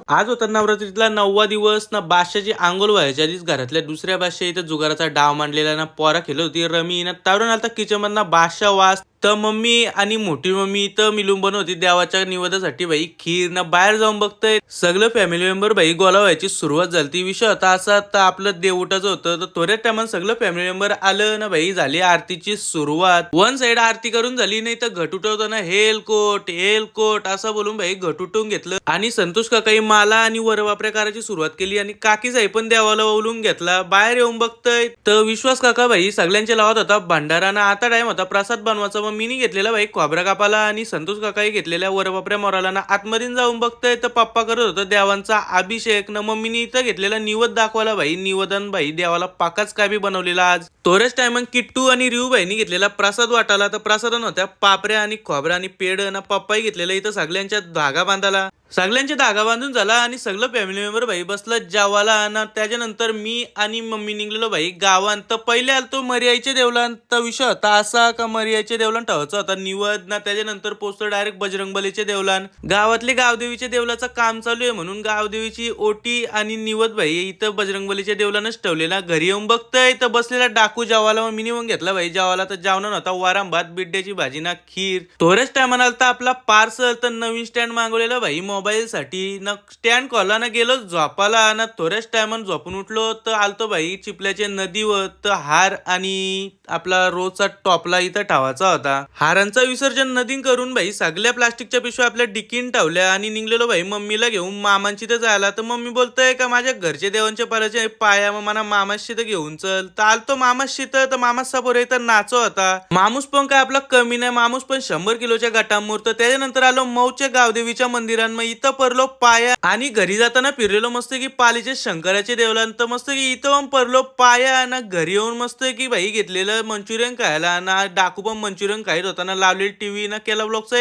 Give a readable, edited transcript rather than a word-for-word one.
आज होता नवरात्रीतला 9वा दिवस ना. बादशाची आंघोळ व्हायच्या आधीच घरातल्या दुसऱ्या बादशा इथं जुगाराचा डाव मांडलेला ना. पोरा खेळत होती रमी ना. तारून आलता किचन मधना बादशा वास. तर मम्मी आणि मोठी मम्मी तर मिलून बनवती देवाच्या निवेदासाठी भाई खीर ना. बाहेर जाऊन बघतोय सगळं फॅमिली मेंबर भाई गोला व्हायची सुरुवात झाली. विषय होता असा तर आपलं देवटाचं होतं तर थोड्या टायमात सगळं फॅमिली मेंबर आलं ना भाई. झाली आरतीची सुरुवात. वन साइड आरती करून झाली नाही तर घट उठवताना हेल कोट असं बोलून भाई घट उठवून घेतलं. आणि संतोष काकाई माला आणि वरवापऱ्या करायची सुरुवात केली आणि काकी साई पण देवाला ओवलून घेतला. बाहेर येऊन बघतोय तर विश्वास काका भाई सगळ्यांच्या लावत होता भंडारा ना. आता टाइम होता प्रसाद बनवायचा. मग मीनी घेतलेला भाई खोबरा कापाला आणि संतोष काकाही घेतलेल्या वरवापऱ्या मोराला ना. आतमध्ये जाऊन बघतोय तर पप्पा करत होता देवांचा अभिषेक ना. मम्मीनी इथं घेतलेला निवद दाखवायला भाई. निवेदन भाई देवाला पाकाच काय बी बनवलेला आज. तोरेच टायमन किट्टू आणि रिऊ भाईनी घेतलेला प्रसाद वाटाला तर प्रसादन होत्या पापऱ्या आणि खोबरा आणि पेड ना. पप्पाही घेतलेला इथं सगळ्यांच्या धागा बांधाला. सगळ्यांचे धागा बांधून झाला आणि सगळं फॅमिली मेंबर भाई बसलं जेवायला ना. त्याच्यानंतर मी आणि मम्मी निघलेलो भाई गावात. तर पहिले आलतो मरियाईच्या देवलान. तर विषय होता असा का मरियाईच्या देवलान ठेवायचा होता निवद ना. त्याच्यानंतर पोचतो डायरेक्ट बजरंगबलीच्या देवलान. गावातले गावदेवीच्या देवलाचं काम चालू आहे म्हणून गावदेवीची ओटी आणि निवद भाई इथं बजरंगबलीच्या देवलानच ठेवलेला. घरी येऊन बघतोय तर बसलेला डाकू जेवायला. मिनी मग घेतला भाई जेवायला. तर जेवण होता वरण भात बिड्ड्याची भाजी ना खीर. थोड्याच टायमाला आलता आपला पार्सल. तर नवीन स्टँड मागवलेला भाई मोबाईल साठी ना. स्टँड खोला ना गेलो झोपाला ना. थोड्याच टायमान झोपून उठलो तर आलतो भाई चिपल्याच्या नदीवर. तर हार आणि आपला रोजचा टॉपला इथं ठेवायचा होता. हारांचा विसर्जन नदीन करून भाई सगळ्या प्लास्टिकच्या पिशव्या आपल्या डिकीन ठेवल्या आणि निघलेलो भाई मम्मीला घेऊन मामांची तर जायला. तर मम्मी बोलतोय का माझ्या घरचे देवांच्या पाराचे पाया मग मला मामाशी तर घेऊन चल. तर आलतो मामाशी तर मामा समोर तर नाचो होता. माणूस पण काय आपला कमी नाही. माणूस पण 100 किलोच्या गटांवर. तर त्याच्यानंतर आलो मौच्या गावदेवीच्या मंदिरात. मग इथं परलो पाया आणि घरी जाताना फिरलेलो मस्त की पालीचे शंकराचे देवलान. तर मस्त की इथं पण परलो पाया ना. घरी येऊन मस्त की भाई घेतलेलं मंचुरियन खायला ना. डाकू पण मंचुरियन खायला होता ना. लावलेली टीव्ही ना. केला ब्लॉगचा